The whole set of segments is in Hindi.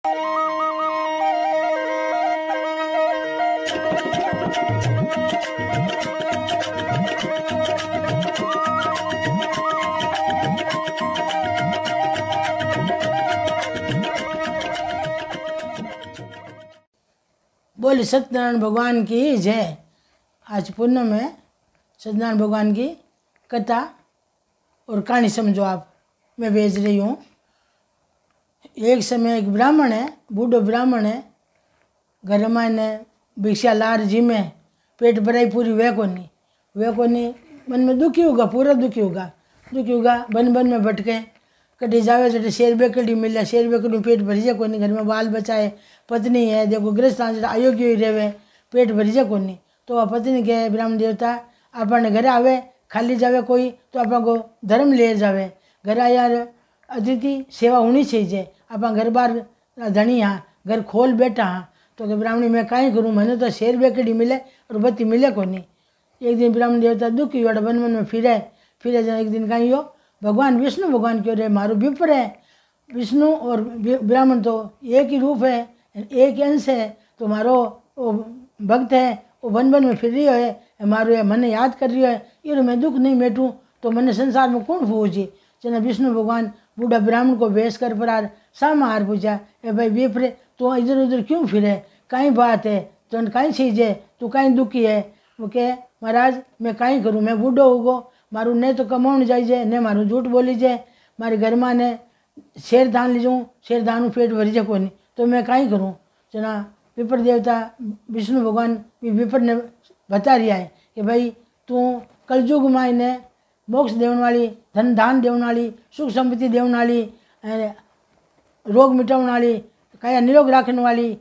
बोले सत्यनारायण भगवान की जय। आज पूनम है, सत्यनारायण भगवान की कथा और कहानी समझो आप मैं भेज रही हूँ। एक समय एक ब्राह्मण है, बूढ़ो ब्राह्मण है, घर में भिक्षा लार जी में पेट भराई पूरी वे कोनी मन में दुखी होगा, पूरा दुखी होगा बन में भटके कटी जावे जटे शेर बेकड़ी मिले, शेर बेकड़ी पेट भरी जाए कोनी, घर में बाल बच्चा है, पत्नी है, देखो गृहस्थ अयोग्य ही रहे पेट भरी जाए कोनी। तो आ पत्नी के ब्राह्मण देवता अपने घर आवे खाली जावे कोई तो अपन को धर्म ले जावे, घर आया अतिथि सेवा होनी चाहिए, अपन घर बार धनी हाँ घर खोल बैठा हाँ तो कि ब्राह्मणी मैं कहीं करूँ, मैंने तो शेर बेकड़ी मिले और बत्ती मिले कोनी। एक दिन ब्राह्मण देवता दुखी हुआ वन में फिरे एक दिन कहीं हो भगवान विष्णु भगवान क्यों रहे मारो विप्र है, विष्णु और ब्राह्मण तो एक ही रूप है, एक ही अंश है, तो मारो वो भक्त है वो वन में फिर रही है, मारो मन याद कर रही है, ये मैं दुख नहीं बैठूँ तो मैंने संसार में कौन पूछी। जना विष्णु भगवान बूढ़ा ब्राह्मण को बेच कर परार सामार पूछा, ए भाई विप्र तो इधर उधर क्यों फिरे, कहीं बात है तो कहीं चीज़ है, तू कहीं दुखी है। वो कहे महाराज मैं कहीं करूँ, मैं बूढ़ो होगो, मारू ने तो कमाने जाइए ने मारू झूठ बोली जाए, मारे घर में ने शेर धान ली जाऊँ, शेर धान पेट भरी जाए कोनी तो मैं कहीं करूँ। जना विप्र देवता विष्णु भगवान विप्र ने बता रिया है कि भाई तू कलयुग माई ने मोक्ष देने वाली, धन दान देने वाली, सुख संपत्ति देने वाली, रोग मिटाने वाली, काया निरोग रखने वाली,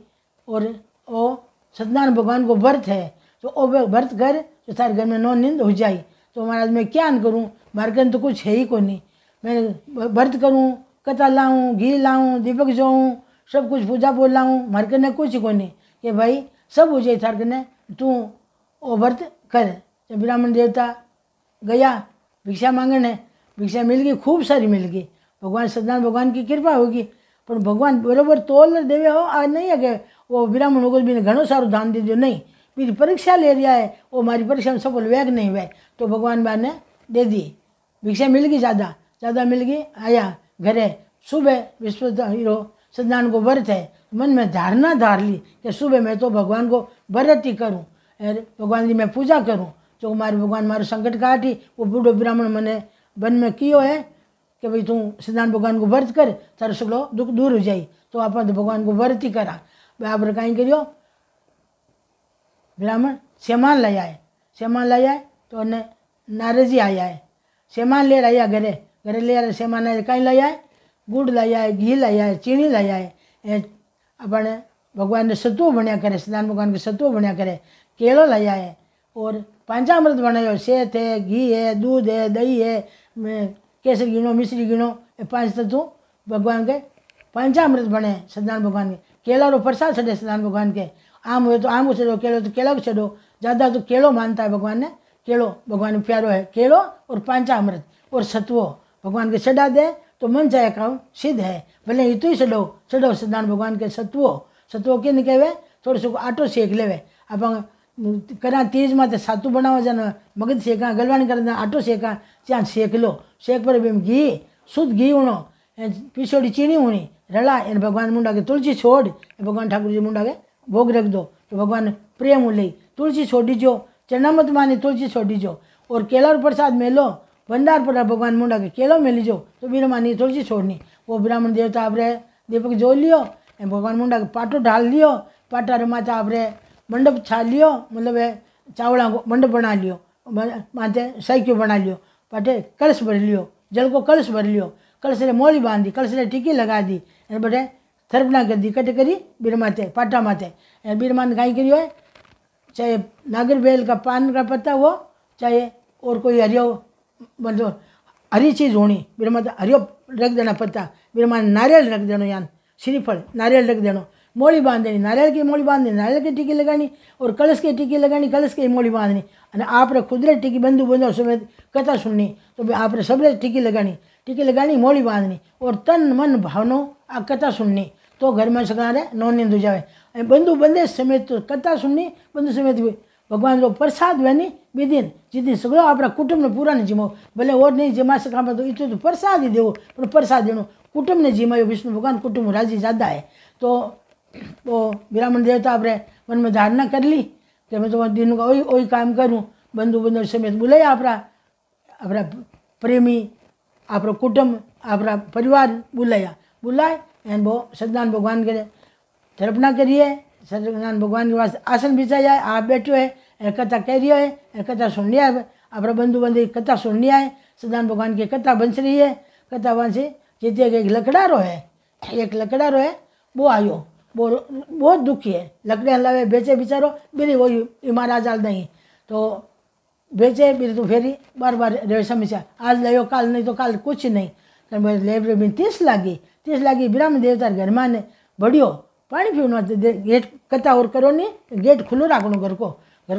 और वो सत्यनारायण भगवान को व्रत है तो वो व्रत कर तो तारे घर में नो नींद हो जाए। तो महाराज मैं क्या करूँ, मारे कन तो कुछ है ही को नहीं, मैं व्रत करूँ, कथा लाऊँ, घी लाऊँ, दीपक जाऊँ, सब कुछ पूजा बोल लाऊँ, मारे कन कुछ को नहीं कि भाई सब हो जाए थार कने तू वो व्रत कर। जब ब्राह्मण देवता गया भिक्षा मांगने, भिक्षा मिल गई, खूब सारी मिल गई, भगवान सत्यनारायण भगवान की कृपा होगी, पर भगवान बराबर तोल देवे हो आज नहीं है कि वो ब्राह्मण को भी घणो सारो दान दे दो, नहीं मेरी परीक्षा ले रहा है, वो हमारी परीक्षा में सफल वेग नहीं हुए तो भगवान बा ने दे दी, भिक्षा मिल गई, ज़्यादा मिल गई। आया घरे सुबह विश्व हीरो सत्यनारायण को व्रत है, मन में धारणा धार ली कि सुबह मैं तो भगवान को व्रत ही करूँ, भगवान की मैं पूजा करूँ, जो हमारे भगवान मारो संकट काटी। वो बूढ़ो ब्राह्मण मैंने वन में कियो है कि भाई तू सत्यनारायण भगवान को व्रत कर तारो सगलो दुख दूर हो जाए, तो आप तो भगवान को व्रत ही करा। आप कहीं करियो ब्राह्मण सेमान लाया है तो उन्हें नारद जी आया है, सेमान ले आया घरे ले आया, सेमान आया कहीं लाया है, गुड़ लाया है, घी लाया है, चीनी लाया है, अपने भगवान ने सत्व बनया करे, सत्यनारायण भगवान के सत्व बनया करे, केलो लाया है और पंचामृत बनायो, सेत है, घी है, दूध है, दही है, केसर गिनो, मिश्री गिनो, ये 5 तत्व भगवान के पंचामृत बने सत्यनारायण भगवान के। केला रो प्रसाद चढ़े सत्यनारायण भगवान के, आम हो तो आम को चढ़ो, केलो तो केला को चढ़ो, ज़्यादा तो केलो मानता है भगवान ने, केलो भगवान प्यारो है, केलो और पंचामृत और सत्वो भगवान के चढ़ा दे तो मन चाहे काम सिद्ध है, भले ही तो ही चढ़ो सत्यनारायण भगवान के सत्वो के कहवे, थोड़ो सो आटो सेक लेवे, आप करा तीज में सातू बनावा जाना, मगज सेका गलवाणी कर आटो सेका त्या सेक लो, सेक पर घी शुद्ध घी होनो, पिछोड़ी चीनी होनी रला इन भगवान मुंडा के तुलसी छोड़ भगवान ठाकुर जी मुंडा के भोग रख दो तो भगवान प्रेम ले, तुलसी छोड़ दीजो, चना मत मानी तुलसी छोड़ दीजो, और केला प्रसाद में लो भंडार पर भगवान मुंडा के केलो में लीजो तो बीर मानी तुलसी छोड़नी। वो ब्राह्मण देवता आपरे दीपक जो लियो, भगवान मुंडा के पाटो डाल लियो, पाटा रे माता आपरे मंडप छाल लियो, मतलब चावड़ा को मंडप बना लियो, माथे साइक्यो बना लियो, पाटे कलश भर लियो, जल को कलश भर लियो, कलश रे मोली बांधी, कलश रे टिकी लगा दी, बटे थरपना कर दी, कट करी बीर माथे पाटा माथे, बीर मान गाई करियो है, चाहे नागर बेल का पान का पत्ता हो, चाहे और कोई हरियो मतलब हरी चीज़ होनी, बीर माता हरियो रख देना पत्ता, बीर मान नारियल रख देना, यान श्रीफल नारियल रख देना, मोली बांध देनी, नारियल की मोली बांध देनी, नारियल की टिकी लगानी, और कलश की टिकी लगानी, कलश की मोली बांधनी, और आप रे खुद रे टिकी बंधु बंधो समेत कथा सुननी, तो आप रे सब टिकी लगानी मोली बांधनी, और तन मन भावनो आ कथा सुननी, तो घर में सगळा नो नींद हो जाए। बंधु बंदे समेत तो कथा सुननी, बंधु समेत भगवान जो प्रसाद वेनी बीदीन जितनी सगळो अपना कुटुंब ने पूरा ने जीमो, भले और नहीं जमा सका तो इतो तो प्रसाद ही देवो, पर प्रसाद देनो कुटुंब ने जीमायो। विष्णु भगवान कुटुंब राजी ज़्यादा है। तो वो ब्राह्मण देवता अपने मन में धारणा कर ली कि मैं तो दिन का वही काम करूँ। बंधु बंधु समेत बुलाया अपना प्रेमी, अपना कुटुंब, अपना परिवार बुलाए एंड वो सत्यनारायण भगवान के तर्पणा करिए। सत्यनारायण भगवान के पास आसन बिछाया है, आप बैठो है, कथा कह रही है, कथा सुन लिया है, अपना बंधु बंधु कथा सुन लिया है। सत्यनारायण भगवान की कथा बन रही है। कथा बन से जीते एक लकड़ारो है, वो आयो, वो बहुत दुखी है, लकड़ियाँ लावे बेचे बेचारो, मेरी वही महाराज आल नहीं तो बेचे मेरी तो फेरी बार बार रहे समस्या, आज लायो काल नहीं तो काल कुछ नहीं। ले 30 लागी ब्राह्मण देवता घर में ने बढ़ियो पानी पीवना गेट कथा और करो नहीं, गेट खुलो रखनो, घर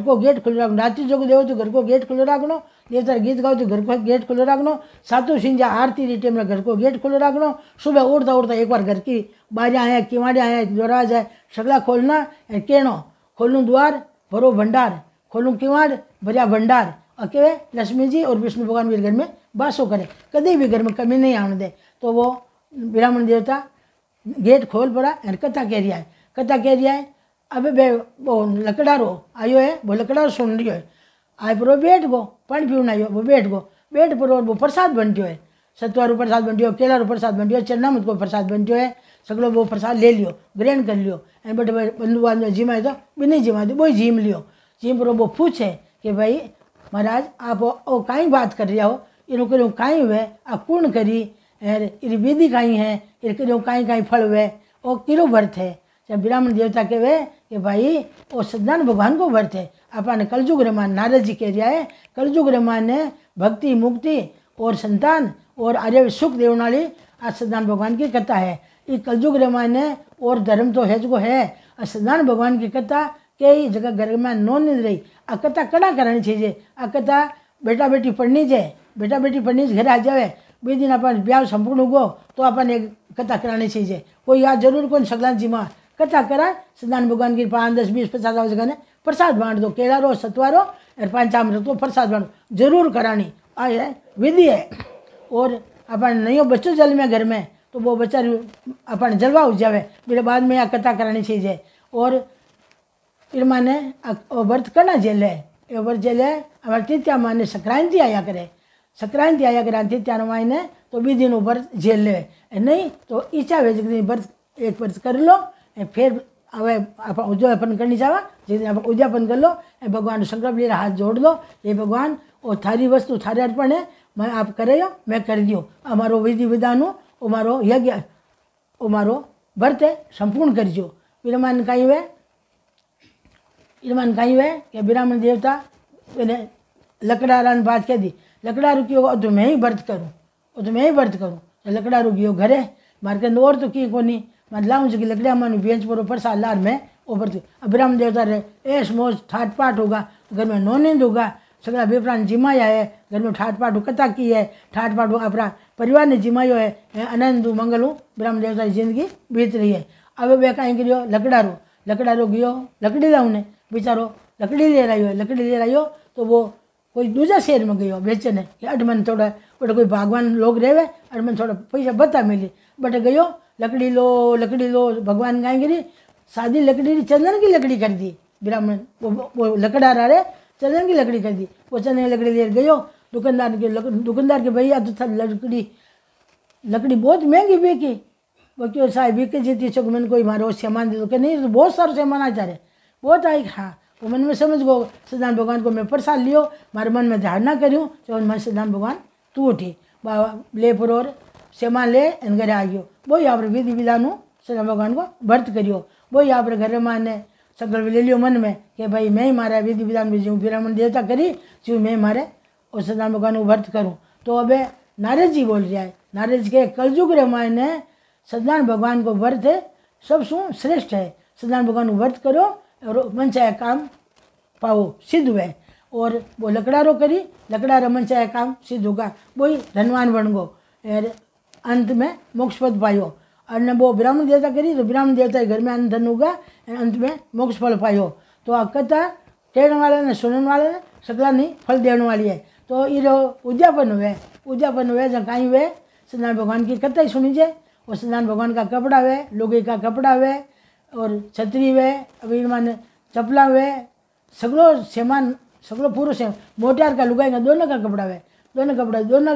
को गेट खुलो रखनो। रात्रि जोग देवो तो घर को गेट खुलो रखनो, देवता गीत गाओ तो घर को गेट खुलो रखनो, सातों सिंजा आरती री टाइम घर को गेट खुलो रखनो। सुबह उड़ता एक बार घर की बारियाँ हैं, किवाड़ियाँ हैं, दरवाजा है, सगला खोलना, कहनो खोलूँ द्वार भरो भंडार, खोलूँ किवाड़ भरिया भंडार, और कहे लक्ष्मी जी और विष्णु भगवान मेरे घर में बासो करे, कभी भी घर में कमी नहीं आने दे। तो वो ब्राह्मण देवता गेट खोल पड़ा और कथा कह रहा है। अब वो लकड़ारो आयो है, वो लकड़ारो सुन रही है, आए पर बैठ गो पानी पीना आयो, वो बैठ पर वो प्रसाद बनटो है, सत्वारू प्रसाद बनटो, केलारू प्रसाद बनटो, चरनामृत को प्रसाद बनटो है, सगलो वो प्रसाद ले लियो, ग्रहण कर लियो। एंड बट बंधु बांधव जिमाए तो भी नहीं जिमाए तो वो झीम लियो। झीम पर वो पूछे कि भाई महाराज आप वो कहीं बात कर रहा हो, इनको करो कहीं हुए, आ कौन करी, इरी विधि कहीं है, इर करो कहीं फल हुए, वो किरो व्रत है। जब ब्राह्मण देवता कहे कि भाई वो सत्यनारायण भगवान को व्रत है। अपन कलयुग रमान नारद जी कह रहा है, कलयुग रमान ने भक्ति मुक्ति और संतान और आर्य सुख देने वाली आज सत्यनारायण भगवान की कथा है। ये कलयुग रमान ने और धर्म तो है जो है, सत्यनारायण भगवान की कथा कई जगह घर में नो नहीं रही। आ कथा कड़ा करानी चाहिए, आ कथा बेटा बेटी पढ़नी चाहिए, बेटा बेटी पढ़नी घर आ जाए, बे दिन अपन ब्याह संपूर्ण उगो तो अपन एक कथा करानी चाहिए। कोई याद जरूर कौन सगला जी माँ कथा करा, सत्यनारायण भगवान की 5, 10, 20, 50 जगह ने प्रसाद बांट दो, केलारो सत्वारो और पंचामृत तो प्रसाद बांट जरूर करानी है, विधि है। और अपन नहीं हो बच्चों जल में घर में तो वो बच्चा अपन जलवा हो जाए, मेरे बाद में यह कथा करानी चाहिए। और फिर माने व्रत करना जेल है, ये व्रत जेल है। हमारे तृतीया माने संक्रांति आया करे, तृतीया मायने तो भी दिन व्रत जेल ले, नहीं तो ईच्छा वे व्रत एक व्रत कर लो, फिर हमें आप उद्यापन करनी चाहे जिस दिन आप उद्यापन कर लो, भगवान संकल्प ले हाथ जोड़ लो, ये भगवान वो थारी वस्तु थारे अर्पण है, मैं आप करे हो मैं कर दियो, अमारो विधि विधान हो अमारो यज्ञ अमारो व्रत है संपूर्ण कर जो। विरमान कहीं हुए कि ब्राह्मण देवता मैंने लकड़ा बात कह दी, लकड़ा रुकियो तो मैं ही व्रत करूँ, लकड़ा रुकियो घरे मार के और तो की कोनी मैं लाऊं कि लकड़िया मानी बेंच पर प्रसाद लार में ऊपर ब्राह्मण देवता रहे ऐश मौज ठाट पाट होगा, घर में नो नींद होगा, सगला बेपरान जिमाया है, घर में ठाट पाट कथा की है, ठाट पाट अपना परिवार ने जिमायो है, आनंद मंगल हूँ ब्राह्मण देवता की जिंदगी बीत रही है। अब वे कहीं करियो लकड़ारो गयो लकड़ी लाऊं ने बेचारो लकड़ी ले रही हो तो वो कोई दूसरा शहर में गयो बेचने कि अडमन थोड़ा बट कोई भगवान लोग रहे अडमन थोड़ा पैसा बता मिली बट गयो लकड़ी लो भगवान गाय गिरी सादी लकड़ी चंदन की लकड़ी कर दी ब्राह्मण वो लकड़ा रहे चंदन की लकड़ी कर दी, वो चंदन की लकड़ी ले गयो दुकानदार के भैया तो था लकड़ी बहुत महंगी बिकी, वो क्यों साहब बिके जीती चौक मैंने कोई मारो सामान दे दो कि नहीं तो बहुत सारा सामान आ जा रहे बहुत आई। हाँ वो मन में समझ गो सत्यनारायण भगवान को मैं प्रसाद लियो मारे मन में धारणा करूँ तो मैं सत्यनारायण भगवान तू उठी बाबा ले पर सामान ले घर आ गयो, वो यहाँ पर विधि विधान सत्यनारायण भगवान को व्रत करियो, वो यहाँ पर घर में संकल्प ले लियो मन में कि भाई मैं ही मारा विधि विधान भी जो ब्राह्मण देवता करी जो मैं मारे और सत्यनारायण भगवान को व्रत करूँ। तो अब नारद जी बोल रहा है, नारद जी के कलयुग रामायण ने सत्यनारायण भगवान को व्रत है सब शू श्रेष्ठ है, सत्यनारायण भगवान को व्रत करो और मन चाहे काम पाओ सिद्ध हुए। और वो लकड़ारो करी लकड़ा मन चाहे काम सिद्ध होगा, वही धनवान बन गो और अंत में मोक्ष पद पायो। और वो ब्राह्मण देवता करी तो ब्राह्मण देवता के घर में अन्न धन उगा और अंत में मोक्ष फल पायो। तो आ कथा टेण वाले ने सुनने वाले ने सकला नहीं फल देने वाली है। तो ये उद्यापन हुए जहाँ कहीं हुए सत्यनारायण भगवान की कथा ही सुनी जाए। और सत्यनारायण भगवान का कपड़ा हुए, लोगे का कपड़ा हुए और छतरी हुए, अभी माने चपला हुए, सगलो सामान सगलो पूरा से मोटियार का लुगाई का दोनों का कपड़ा हुए। दोनों का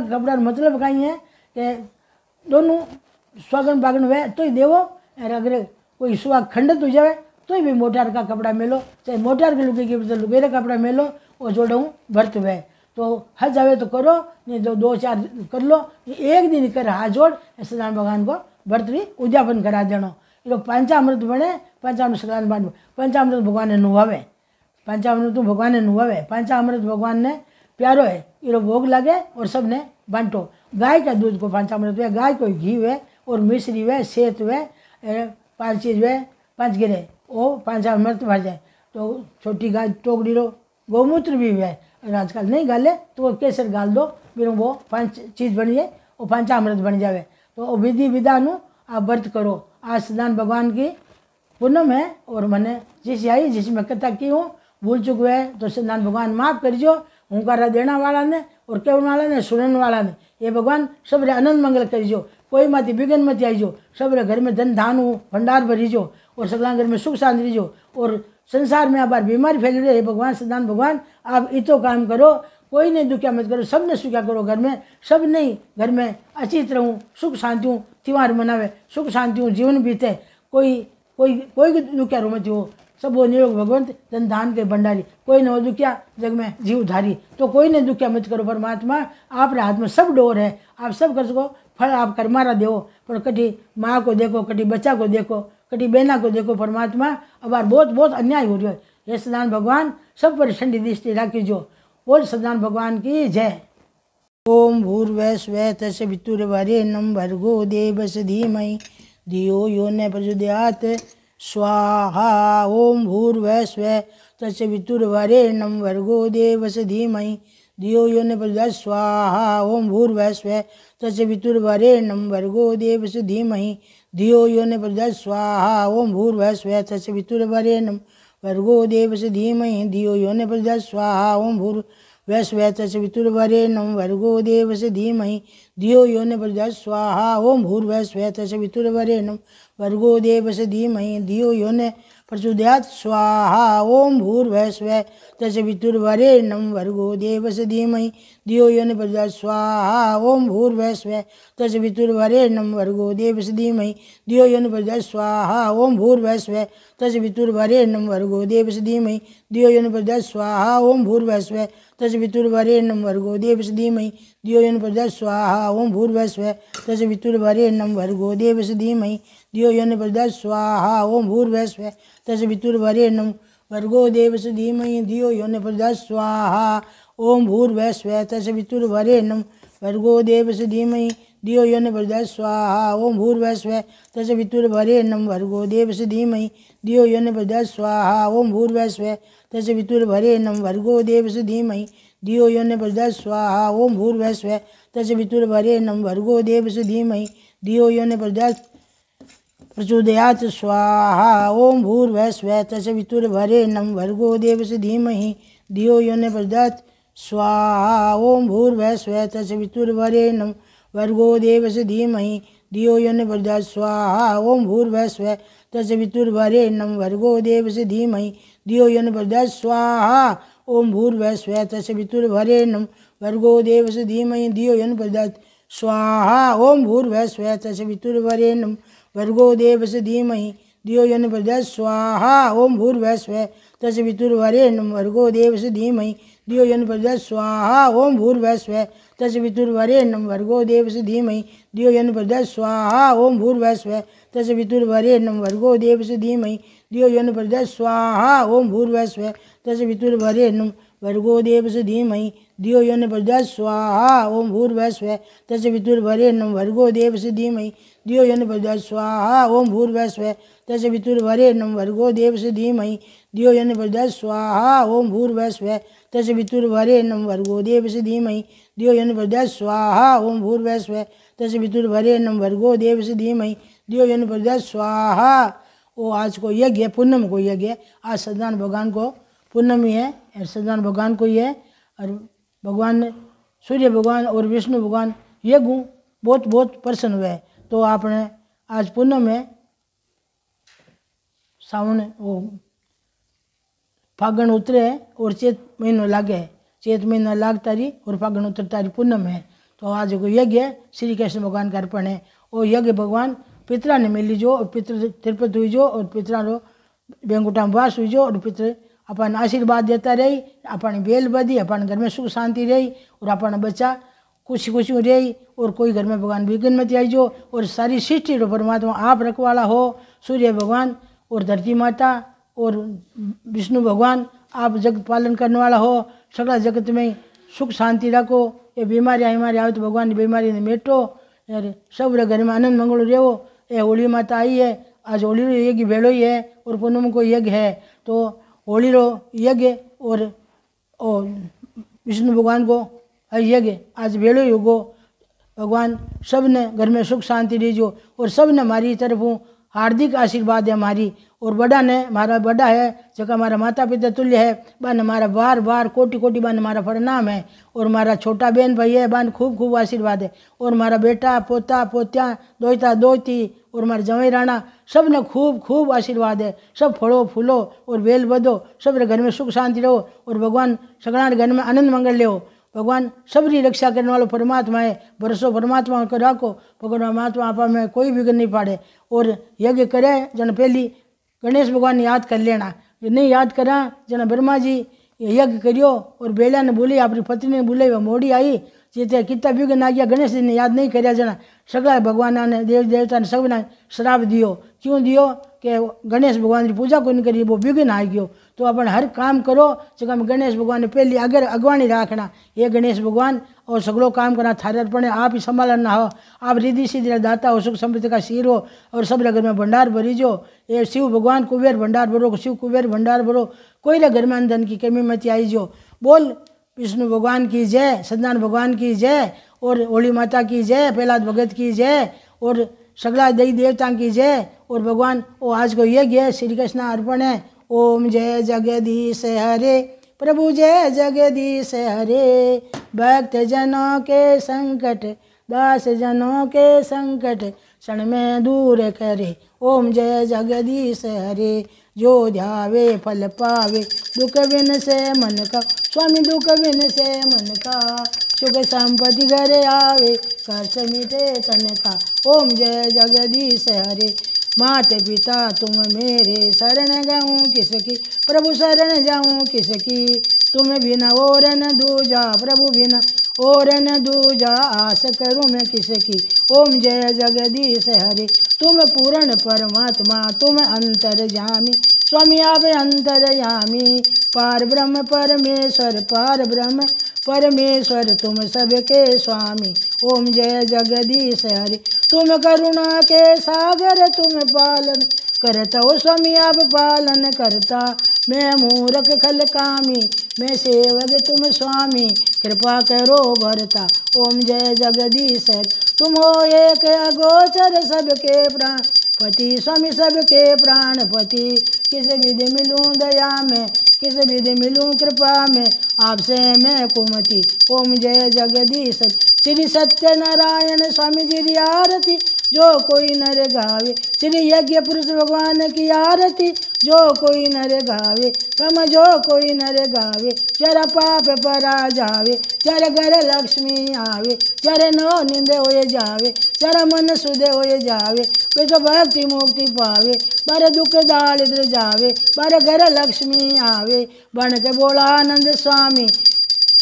कपड़ा मतलब कहीं है कि दोनों स्वागन बागन हुए तो ही देवो। और अगर कोई सुहा खंडित हो जाए तो भी मोटियार का कपड़ा मिलो, चाहे मोटियार के लुगे की लुगे का कपड़ा मिलो और जोड़ू भरत हुए। तो हज जावे तो करो, नहीं तो 2-4 कर लो, एक दिन कर हाथ जोड़ सत्यनारायण भगवान को भरत भी उद्यापन करा देनो। ये पंचामृत बने, पंचामृत सत्यनारायण बांध पंचामृत भगवान ने नुहावे, पंचामृत भगवान ने नुहावे। पंचामृत भगवान ने प्यारो है, ये भोग लगे और सबने बांटो। गाय का दूध को पंचामृत हुए, गाय को घी हुए और मिश्री हुए, सेत हुए, 5 चीज हुए, 5 गिरे वो पंचामृत भर जाए। तो छोटी गाय टोकरी लो गौमूत्र भी हुए, और आजकल नहीं गाले तो वो केसर गाल दो, फिर वो 5 चीज़ बन जाए, वो पंचामृत बन जाए। तो विधि विधानु आप व्रत करो। आज सत्यनारायण भगवान की पूनम है और मैंने जिस आई जिसमें कथा की हूँ भूल चुक हुए तो सत्यनारायण भगवान माफ़ करियो। हुंकारा देना वाला ने और कहने वाला ने सुनने वाला ने ये भगवान सबरे आनंद मंगल करिजो। कोई माती बिगन मत आईजो, सबरे घर में धन धान हो भंडार भरीजो और सगला घर में सुख शांति रहीजो। और संसार में बार बीमारी फैल रही है भगवान सत्यनारायण भगवान आप इतो काम करो, कोई नहीं दुखिया मत करो, सब ने सुखिया करो। घर में सब नहीं घर में अचित रहूँ, सुख शांति हूँ, त्यौहार मनावे, सुख शांति हूँ, जीवन बीते, कोई कोई कोई दुखिया रो मत हो। सब वो नियोग भगवंत धन धान के भंडारी, कोई न हो दुखिया जग में जीव धारी। तो कोई ने दुखिया मत करो, परमात्मा आप हाथ में सब डोर है, आप सब कर सको, फल आप कर्मारा देवो। पर कटी माँ को देखो, कटी बच्चा को देखो, कटी बहना को देखो, परमात्मा अब बहुत बहुत अन्याय हो रहा है। ये सत्यनारायण भगवान सब पर ठंडी दृष्टि राखी जो। बोल सत्यनारायण भगवान की जय। ओम भूर्भुवः तत्सवितुर्वरेण्यं भर्गो देवस्य धीमहि धियो यो न प्रचोदयात् स्वाहा। ओम भूर्भुवः तत्सवितुर्वरेण्यं भर्गो देवस्य धीमहि धियो यो न प्रचोदयात् स्वाहा। ओम भूर्भुवः तत्सवितुर्वरेण्यं भर्गो देवस्य धीमहि धियो यो न प्रचोदयात् स्वाहा। ओम भूर्भुवः तत्सवितुर्वरेण्यं भर्गो देवस्य धीमहि धियो यो न प्रचोदयात् स्वाहा। ओम भूर्भुवः तत्सवितुर्वरेण्यं भर्गो देवस्य धीमहि धियो यो न प्रचोदयात् स्वाहा। ओम भूर्भुवः तत्सवितुर्वरेण्यं भर्गो देवस्य धीमहि धियो यो न प्रचोदयात् स्वाहा। ओम भूर्भुवः तत्सवितुर्वरेण्यं भर्गो देवस्य धीमहि धियो यो न प्रचोदयात् स्वाहा। ओम भूर्भुवः तत्सवितुर्वरेण्यं भर्गो देवस्य धीमहि धियो यो न प्रचोदयात् स्वाहा। ओम भूर्भुवः तत्सवितुर्वरेण्यं भर्गो देवस्य धीमहि धियो यो न प्रचोदयात् स्वाहा। ओम भूर्भुवः तत्सवितुर्वरेण्यं भर्गो देवस्य धीमहि धियो यो न प्रचोदयात् स्वाहा। ओम भूर्भुवः तत्सवितुर्वरेण्यं भर्गो देवस्य धीमहि धियो यो न प्रचोदयात् स्वाहा। ओम भूर्भुवः तत्सवितुर्वरेण्यं भर्गो देवस्य धीमहि धियो यो न प्रचोदयात् स्वाहा। ओम भूर्भुवः तत्सवितुर्वरेण्यं भर्गो देवस्य धीमहि धियो यो न प्रचोदयात् स्वाहा। ओम भूर्भुवः तत्सवितुर्वरेण्यं भर्गो देवस्य धीमहि धियो यो न प्रचोदयात् स्वाहा। ओम भूर्भुवः तत्सवितुर्वरेण्यं भर्गो देवस्य धीमहि धियो यो न प्रचोदयात् स्वाहा। ओम भूर्भुवः तत्सवितुर्वरेण्यं भर्गो देवस्य धीमहि धियो यो न प्रचोदयात् स्वाहा। ओम भूर्भुवः तत्सवितुर्वरेण्यं भर्गो देवस्य धीमहि धियो यो न प्रचोदयात् स्वाहा। ओम भूर्भुवः तत्सवितुर्वरेण्यं भर्गो देवस्य धीमहि धियो यो न प्रचोदयात् स्वाहा। ओम भूर्भुवः तत्सवितुर्वरेण्यं भर्गो देवस्य धीमहि धियो यो न प्रचोदयात् स्वाहा। ओम भूर्भुवः तत्सवितुर्वरेण्यं भर्गो देवस्य धीमहि धियो यो न प्रचोदयात् स्वाहा। ओम भूर्भुवः तत्सवितुर्वरेण्यं भर्गो देवस्य धीमहि धियो यो न प्रचोदयात् स्वाहा। ओम भूर्भुवः तत्सवितुर्वरेण्यं भर्गो देवस्य धीमहि धियो यो न प्रचोदयात् स्वाहा। ओम भूर्भुवः तत्सवितुर्वरेण्यं भर्गो देवस्य धीमहि धियो यो न प्रचोदयात् स्वाहा। ओम भूर्भुवः तत्सवितुर्वरेण्यं भर्गो देवस्य धीमहि धियो यो न प्रचोदयात् स्वाहा। ओम भूर्भुवः तत्सवितुर्वरेण्यं भर्गो देवस्य धीमहि धियो यो न प्रचोदयात् स्वाहा। ओम भूर्भुवः तत्सवितुर्वरेण्यं भर्गो देवस्य धीमहि धियो यो न प्रचोदयात् स्वाहा। ओम भूर्भुवः तत्सवितुर्वरेण्यं भर्गो देवस्य धीमहि धियो यो न प्रचोदयात् स्वाहा। ओम भूर्भुवः तत्सवितुर्वरेण्यं भर्गो देवस्य धीमहि धियो यो न प्रचोदयात् स्वाहा। ओम भूर्भुवः तत्सवितुर्वरेण्यं भर्गो देवस्य धीमहि दियो इन पर दे स्वाहा। वो आज को यज्ञ है, पूनम को यज्ञ है। आज सत्यनारायण भगवान को पूर्णमी है और सत्यनारायण भगवान को ये और भगवान सूर्य भगवान और विष्णु भगवान ये गुण बहुत बहुत प्रसन्न हुए। तो आपने आज पूनम में सावन वो फागण उतरे और चैत महीनो लागे, चैत महीना लागता रही और फागण उतरता रही पूनम है। तो आज को यज्ञ श्री कृष्ण भगवान का अर्पण है। और यज्ञ भगवान पितरा ने मिली जो और पितृ तिरपत हुई जो और पितरा रो बेंगुटा में वास हुई जो और पितृ अपन आशीर्वाद देता रही, अपन बेल बधी, अपन घर में सुख शांति रही और अपन बच्चा खुशी खुशी रही और कोई घर में भगवान विघ्न मत आई जो। और सारी सृष्टि रो परमात्मा आप रखवाला हो, सूर्य भगवान और धरती माता और विष्णु भगवान आप जगत पालन करने वाला हो। सगला जगत में सुख शांति रखो। ये बीमारी हमारे आवे तो भगवान की बीमारी ने मेटो यार, सब घर में आनंद मंगल रहो। ये होली माता आई है, आज होली रो यज्ञ भेड़ो ही है और पूनम को यज्ञ है। तो होली रो यज्ञ और विष्णु भगवान को यज्ञ आज भेड़ो ही होगो। भगवान सब ने घर में सुख शांति दीजो और सब ने हमारी तरफों हार्दिक आशीर्वाद है हमारी। और बड़ा ने हमारा बड़ा है जगह हमारा माता पिता तुल्य है, बान हमारा बार बार कोटि कोटि बान हमारा प्रणाम है। और हमारा छोटा बहन भाई है, बान खूब खूब आशीर्वाद है। और हमारा बेटा पोता पोत्या दोता दोती और हमारे जवाई राणा सब ने खूब खूब आशीर्वाद है। सब फलो फूलो और बेल बधो, सब घर में सुख शांति रहो और भगवान सगड़ा घर में आनंद मंगल ले। भगवान सबरी रक्षा करने वालों परमात्मा है, भरोसो परमात्मा को रखो। भगवान परमात्मा आपा में कोई विघ्न नहीं पाड़े। और यज्ञ करे जन पहली गणेश भगवान याद कर लेना, नहीं याद करा जना ब्रह्मा जी यज्ञ करियो और बेला ने बोली अपनी पत्नी ने बोले वह मोड़ी आई जीते कितना विघ्न आ गया। गणेश जी ने याद नहीं करा जना सगला भगवान ने देव देवता ने सबने श्राप दियो। क्यों दियो कि गणेश भगवान की पूजा को नहीं करी वो विघ्न आ गयो। तो अपन हर काम करो जगह में गणेश भगवान ने पहली अगर अगवानी रखना, ये गणेश भगवान और सगलो काम करना थारे अर्पण है। आप ही संभालना हो, आप रिद्धि सिद्धि दाता हो, सुख समृद्धि का शीर हो और सब घर में भंडार भरी जो। ये शिव भगवान कुबेर भंडार भरो, शिव कुबेर भंडार भरो, कोई रे घर में धन की कमी मत आई जो। बोल विष्णु भगवान की जय, सत्यनारायण भगवान की जय और होली माता की जय, प्रहलाद भगत की जय और सगला देवी देवता की जय। और भगवान वो आज को यज्ञ है श्री कृष्ण अर्पण है। ओम जय जगदीश हरे प्रभु जय जगदीश हरे, भक्त जनों के संकट दास जनों के संकट क्षण में दूर करे। ओम जय जगदीश हरे, जो ध्यावे फल पावे दुख बिन से मन का, स्वामी दुख बिन से मन का, सुख संपत्ति घर आवे कर्ष मिटे तन का। ओम जय जगदीश हरे, माते पिता तुम मेरे शरण गाऊँ किसकी, प्रभु शरण जाऊँ किसकी, तुम बिना और न दूजा, प्रभु बिना और न दूजा, आस करूँ मैं किसकी। ओम जय जगदीश हरे, तुम पूर्ण परमात्मा तुम अंतर्यामी, स्वामी आप अंतर्यामी, पार ब्रह्म परमेश्वर पार ब्रह्म परमेश्वर तुम सबके स्वामी। ओम जय जगदीश हरे, तुम करुणा के सागर तुम पालन करता हो, स्वामी आप पालन करता, मैं मूर्ख खल कामी मैं सेवक तुम स्वामी, कृपा करो भरता। ओम जय जगदीश हरे, तुम हो एक अगोचर सबके प्राण पति, स्वामी सबके प्राणपति, किस विधि मिलूं दया में, किस विधि मिलूं कृपा में, आपसे मैं कुमति। ओम जय जगदीश श्री सत्यनारायण स्वामी जी आरती, जो कोई नर गावे, श्री यज्ञ पुरुष भगवान की आरती, जो कोई नर गावे, कम जो कोई नर गावे, जरा पाप परा जावे, जरा घर लक्ष्मी आवे, जरा नो निंदे होए जावे, जरा मन सुधे होए जावे, वे तो भक्ति मुक्ति पावे, बार दुख दारिद्र जावे, बार घर लक्ष्मी आवे, बन के बोला आनंद स्वामी,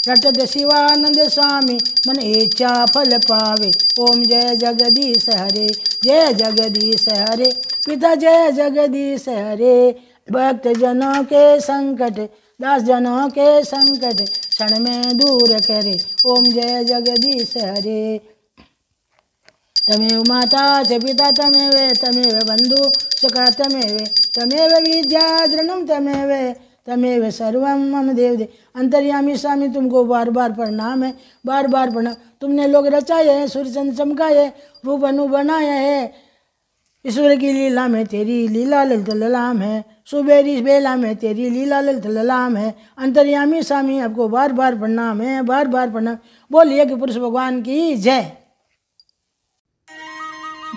रटत शिवानंद स्वामी, मन इच्छा फल पावे। ओम जय जगदीश हरे, जय जगदीश हरे, पिता जय जगदीश हरे, भक्त जनों के संकट दास जनों के संकट क्षण में दूर करे। ओम जय जगदीश हरे, तमेव माता च पिता तमेव, तमेव बंधु सखा तमेव, तमेव विद्या द्रवणम तमेव, तमेव सर्वम मम देव दे। अंतर्यामी स्वामी तुमको बार बार प्रणाम है, बार बार प्रणाम। तुमने लोग रचाए हैं, सूर्य चंद्र चमकाए, रूप अनु बनाया है, ईश्वर की लीला में तेरी लीला ललित ललाम है, सुबेरी बेला में तेरी लीला ललित ललाम है। अंतर्यामी स्वामी आपको बार बार प्रणाम है, बार बार प्रणाम। बोलिए कि पुरुष भगवान की जय।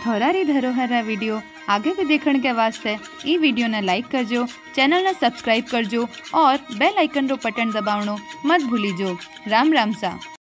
धौरारी धरोहर वीडियो आगे भी देखने के वास्ते ई वीडियो ने लाइक करजो, चैनल ने सब्सक्राइब करजो और बेल आइकन रो बटन दबावनो मत भूलीजो। राम राम सा।